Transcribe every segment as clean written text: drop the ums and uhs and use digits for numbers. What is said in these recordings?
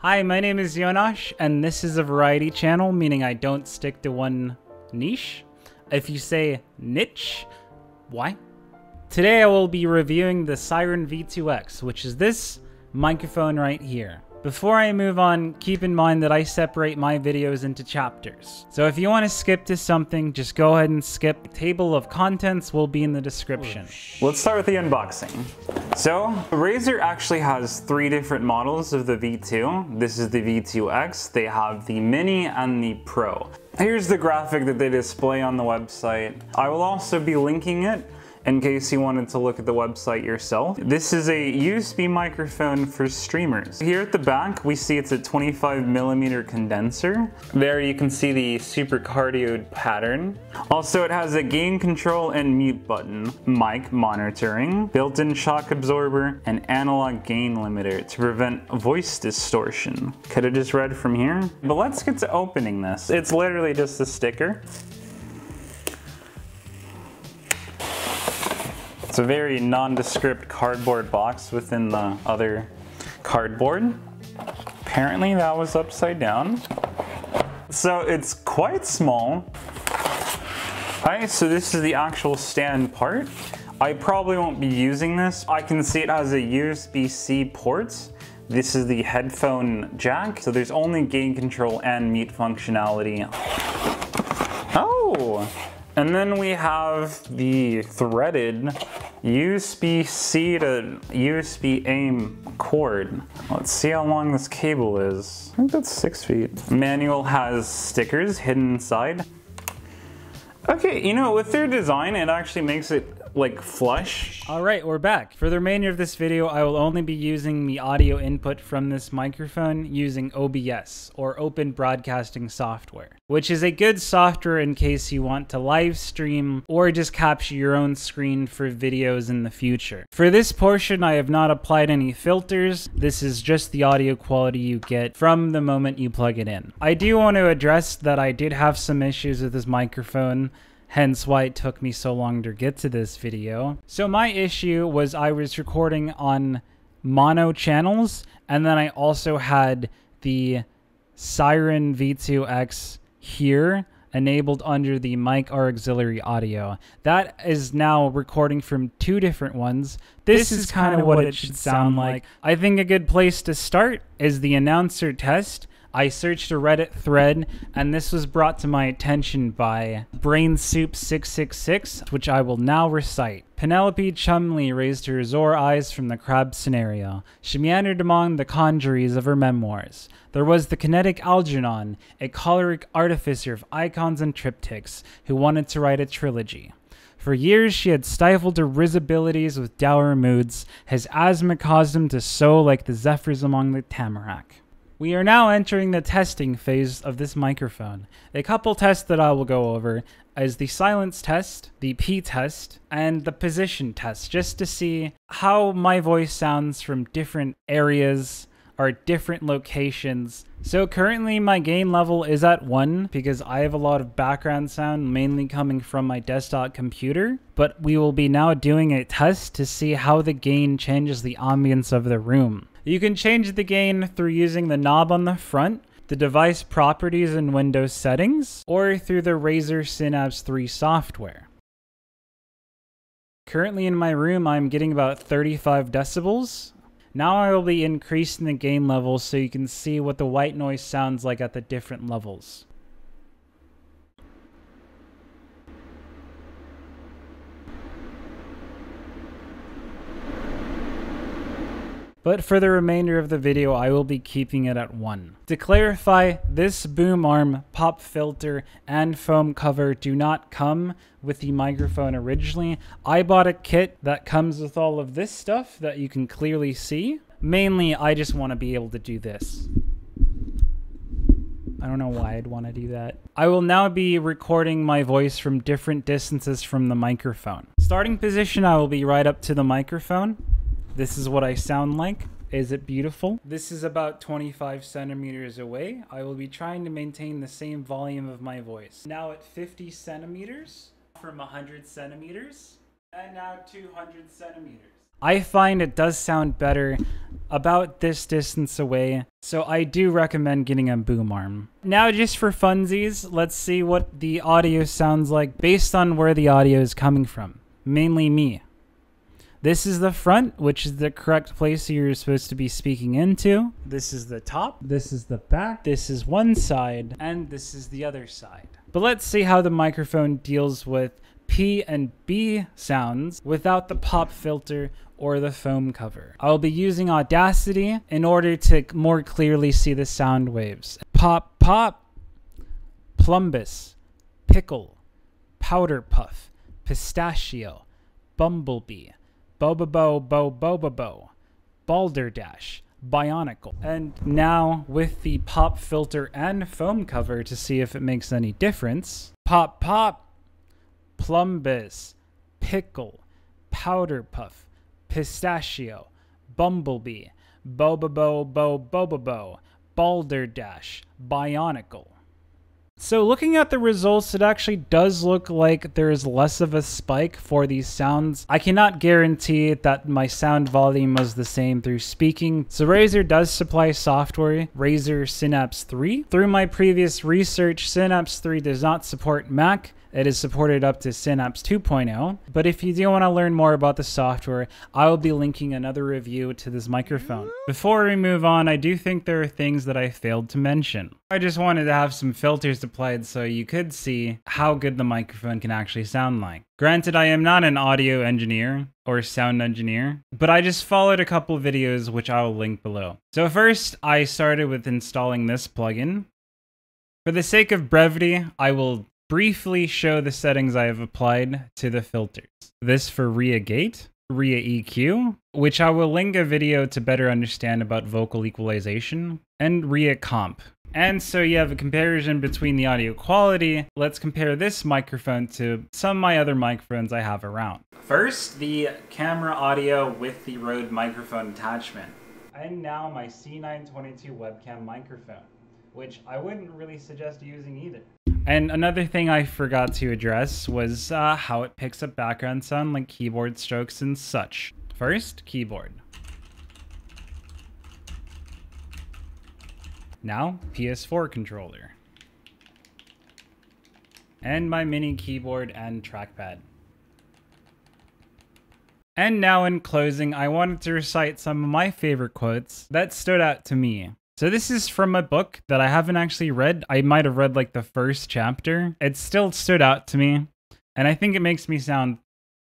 Hi, my name is Yoenosh, and this is a variety channel, meaning I don't stick to one niche. If you say niche, why? Today I will be reviewing the Seiren V2X, which is this microphone right here. Before I move on, keep in mind that I separate my videos into chapters. So if you want to skip to something, just go ahead and skip. The table of contents will be in the description. Let's start with the unboxing. So, Razer actually has 3 different models of the V2. This is the V2X, they have the Mini and the Pro. Here's the graphic that they display on the website. I will also be linking it in case you wanted to look at the website yourself. This is a USB microphone for streamers. Here at the back, we see it's a 25mm condenser. There you can see the super cardioid pattern. Also, it has a gain control and mute button, mic monitoring, built-in shock absorber, and analog gain limiter to prevent voice distortion. Could have just read from here. But let's get to opening this. It's literally just a sticker. It's a very nondescript cardboard box within the other cardboard. Apparently that was upside down. So it's quite small. Alright, so this is the actual stand part. I probably won't be using this. I can see it has a USB-C port. This is the headphone jack. So there's only gain control and mute functionality. Oh! And then we have the threaded USB-C to USB-AIM cord. Let's see how long this cable is. I think that's 6 feet. Manual has stickers hidden inside. Okay, you know, with their design, it actually makes it like flush. Alright, we're back. For the remainder of this video, I will only be using the audio input from this microphone using OBS, or Open Broadcasting Software, which is a good software in case you want to live stream or just capture your own screen for videos in the future. For this portion, I have not applied any filters. This is just the audio quality you get from the moment you plug it in. I do want to address that I did have some issues with this microphone, hence why it took me so long to get to this video. So my issue was I was recording on mono channels, and then I also had the Seiren V2X here enabled under the mic or auxiliary audio. That is now recording from 2 different ones. This is kind of what it should sound like. I think a good place to start is the announcer test. I searched a Reddit thread, and this was brought to my attention by BrainSoup666, which I will now recite. Penelope Chumley raised her azure eyes from the crab scenario. She meandered among the congeries of her memoirs. There was the kinetic Algernon, a choleric artificer of icons and triptychs, who wanted to write a trilogy. For years, she had stifled her risibilities with dour moods. His asthma caused him to sow like the zephyrs among the tamarack. We are now entering the testing phase of this microphone. A couple tests that I will go over is the silence test, the P test, and the position test, just to see how my voice sounds from different areas or different locations. So currently my gain level is at 1 because I have a lot of background sound mainly coming from my desktop computer, but we will be now doing a test to see how the gain changes the ambience of the room. You can change the gain through using the knob on the front, the device properties and Windows settings, or through the Razer Synapse 3 software. Currently in my room, I'm getting about 35 decibels. Now I will be increasing the gain levels so you can see what the white noise sounds like at the different levels. But for the remainder of the video, I will be keeping it at 1. To clarify, this boom arm, pop filter, and foam cover do not come with the microphone originally. I bought a kit that comes with all of this stuff that you can clearly see. Mainly, I just want to be able to do this. I don't know why I'd want to do that. I will now be recording my voice from different distances from the microphone. Starting position, I will be right up to the microphone. This is what I sound like. Is it beautiful? This is about 25 centimeters away. I will be trying to maintain the same volume of my voice. Now at 50 centimeters from 100 centimeters, and now 200 centimeters. I find it does sound better about this distance away, so I do recommend getting a boom arm. Now, just for funsies, let's see what the audio sounds like based on where the audio is coming from, mainly me. This is the front, which is the correct place you're supposed to be speaking into. This is the top, this is the back, this is one side, and this is the other side. But let's see how the microphone deals with P and B sounds without the pop filter or the foam cover. I'll be using Audacity in order to more clearly see the sound waves. Pop, pop, plumbus, pickle, powder puff, pistachio, bumblebee, bobobo, bobobo, balderdash, bionicle. And now with the pop filter and foam cover to see if it makes any difference. Pop, pop, plumbus, pickle, powder puff, pistachio, bumblebee, bobobo, bobobo, balderdash, bionicle. So looking at the results, it actually does look like there is less of a spike for these sounds. I cannot guarantee that my sound volume was the same through speaking. So Razer does supply software, Razer Synapse 3. Through my previous research, Synapse 3 does not support Mac. It is supported up to Synapse 2.0, but if you do want to learn more about the software, I will be linking another review to this microphone. Before we move on, I do think there are things that I failed to mention. I just wanted to have some filters applied so you could see how good the microphone can actually sound like. Granted, I am not an audio engineer or sound engineer, but I just followed a couple videos which I will link below. So first, I started with installing this plugin. For the sake of brevity, I will briefly show the settings I have applied to the filters. This for RIA Gate, RIA EQ, which I will link a video to better understand about vocal equalization, and RIA Comp. And so you have a comparison between the audio quality. Let's compare this microphone to some of my other microphones I have around. First, the camera audio with the Rode microphone attachment. And now my C922 webcam microphone, which I wouldn't really suggest using either. And another thing I forgot to address was how it picks up background sound like keyboard strokes and such. First, keyboard. Now, PS4 controller. And my mini keyboard and trackpad. And now in closing, I wanted to recite some of my favorite quotes that stood out to me. So this is from a book that I haven't actually read. I might have read like the first chapter. It still stood out to me, and I think it makes me sound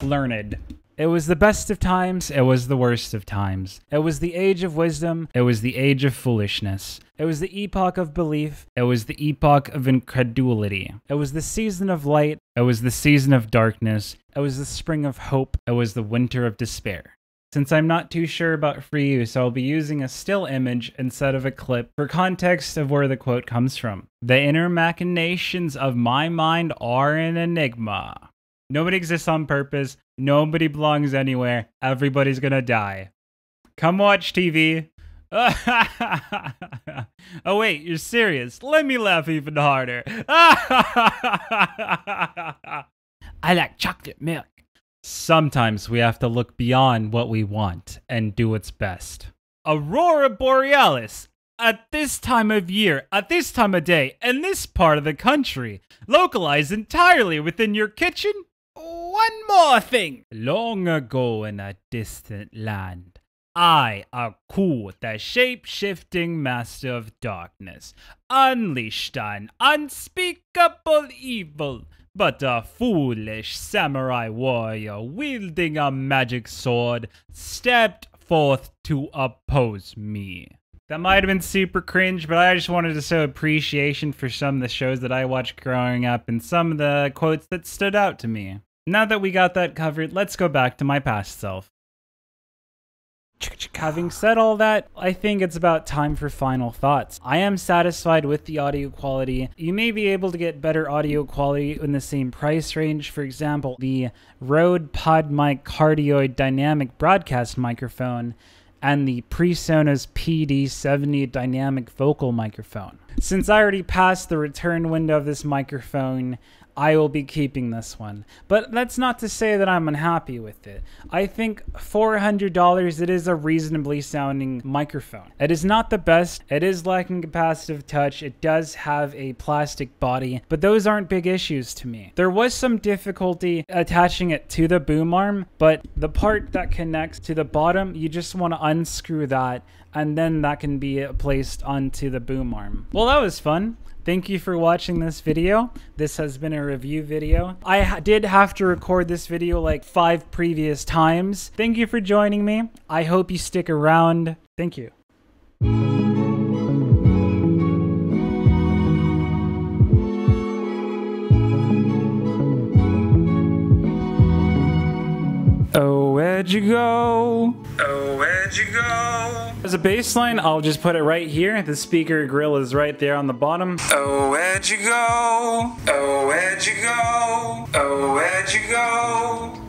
learned. It was the best of times, it was the worst of times. It was the age of wisdom, it was the age of foolishness. It was the epoch of belief, it was the epoch of incredulity. It was the season of light, it was the season of darkness. It was the spring of hope, it was the winter of despair. Since I'm not too sure about free use, I'll be using a still image instead of a clip for context of where the quote comes from. The inner machinations of my mind are an enigma. Nobody exists on purpose. Nobody belongs anywhere. Everybody's gonna die. Come watch TV. Oh wait, you're serious? Let me laugh even harder. I like chocolate milk. Sometimes we have to look beyond what we want and do what's best. Aurora Borealis. At this time of year, at this time of day, in this part of the country, localized entirely within your kitchen. One more thing. Long ago in a distant land, I, Aku, the shape-shifting master of darkness, unleashed an unspeakable evil. But a foolish samurai warrior wielding a magic sword stepped forth to oppose me. That might have been super cringe, but I just wanted to show appreciation for some of the shows that I watched growing up and some of the quotes that stood out to me. Now that we got that covered, let's go back to my past self. Having said all that, I think it's about time for final thoughts. I am satisfied with the audio quality. You may be able to get better audio quality in the same price range. For example, the Rode PodMic Cardioid Dynamic Broadcast Microphone and the PreSonus PD70 Dynamic Vocal Microphone. Since I already passed the return window of this microphone, I will be keeping this one. But that's not to say that I'm unhappy with it. I think $400, it is a reasonably sounding microphone. It is not the best. It is lacking capacitive touch. It does have a plastic body, but those aren't big issues to me. There was some difficulty attaching it to the boom arm, but the part that connects to the bottom, you just want to unscrew that, and then that can be placed onto the boom arm. Well, that was fun. Thank you for watching this video. This has been a review video. I did have to record this video like 5 previous times. Thank you for joining me. I hope you stick around. Thank you. Oh, where'd you go? Oh, where'd you go? As a bass line, I'll just put it right here. The speaker grill is right there on the bottom. Oh, where'd you go? Oh, where'd you go? Oh, where'd you go?